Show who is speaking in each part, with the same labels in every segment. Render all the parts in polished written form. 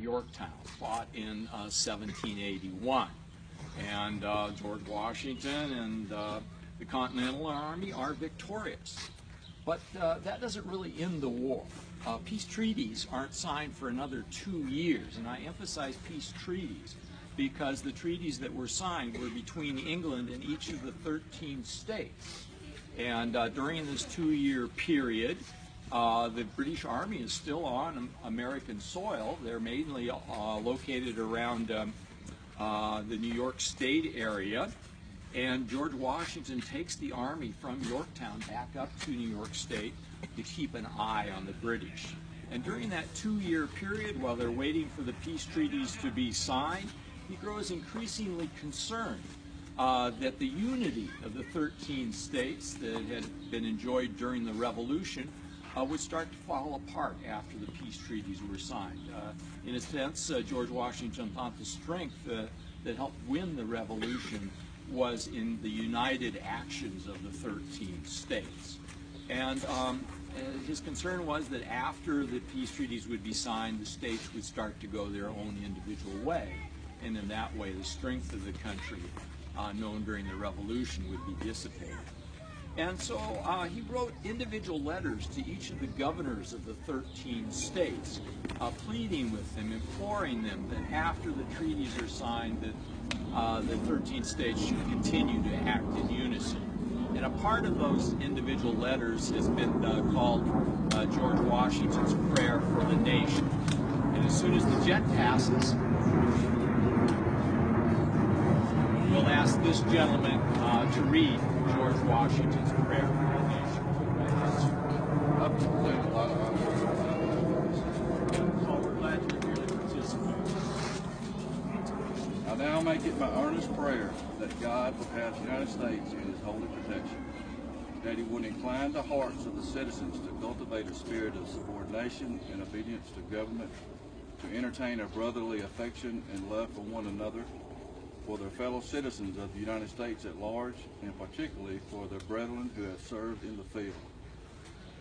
Speaker 1: Yorktown, fought in 1781. And George Washington and the Continental Army are victorious. But that doesn't really end the war. Peace treaties aren't signed for another 2 years, and I emphasize peace treaties because the treaties that were signed were between England and each of the 13 states. And during this 2-year period, the British Army is still on American soil. They're mainly located around the New York State area. And George Washington takes the army from Yorktown back up to New York State to keep an eye on the British. And during that 2-year period, while they're waiting for the peace treaties to be signed, he grows increasingly concerned that the unity of the 13 states that had been enjoyed during the Revolution would start to fall apart after the peace treaties were signed. In a sense, George Washington thought the strength that helped win the Revolution was in the united actions of the 13 states. And his concern was that after the peace treaties would be signed, the states would start to go their own individual way. And in that way, the strength of the country known during the Revolution would be dissipated. And so he wrote individual letters to each of the governors of the 13 states, pleading with them, imploring them that after the treaties are signed, that the 13 states should continue to act in unison. And a part of those individual letters has been called George Washington's Prayer for the Nation. And as soon as the jet passes, we'll ask this gentleman to read George Washington's Prayer for the Nation. So we're glad you're here to participate.
Speaker 2: I now make it my earnest prayer that God will have the United States in his holy protection, that he would incline the hearts of the citizens to cultivate a spirit of subordination and obedience to government, to entertain a brotherly affection and love for one another, for their fellow citizens of the United States at large, and particularly for their brethren who have served in the field.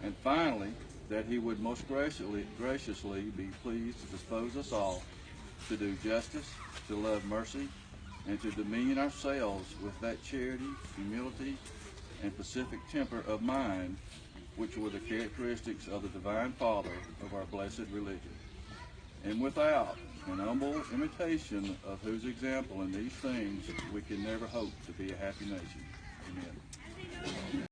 Speaker 2: And finally, that he would most graciously be pleased to dispose us all to do justice, to love mercy, and to demean ourselves with that charity, humility, and pacific temper of mind which were the characteristics of the Divine Father of our blessed religion. And without an humble imitation of whose example in these things we can never hope to be a happy nation. Amen.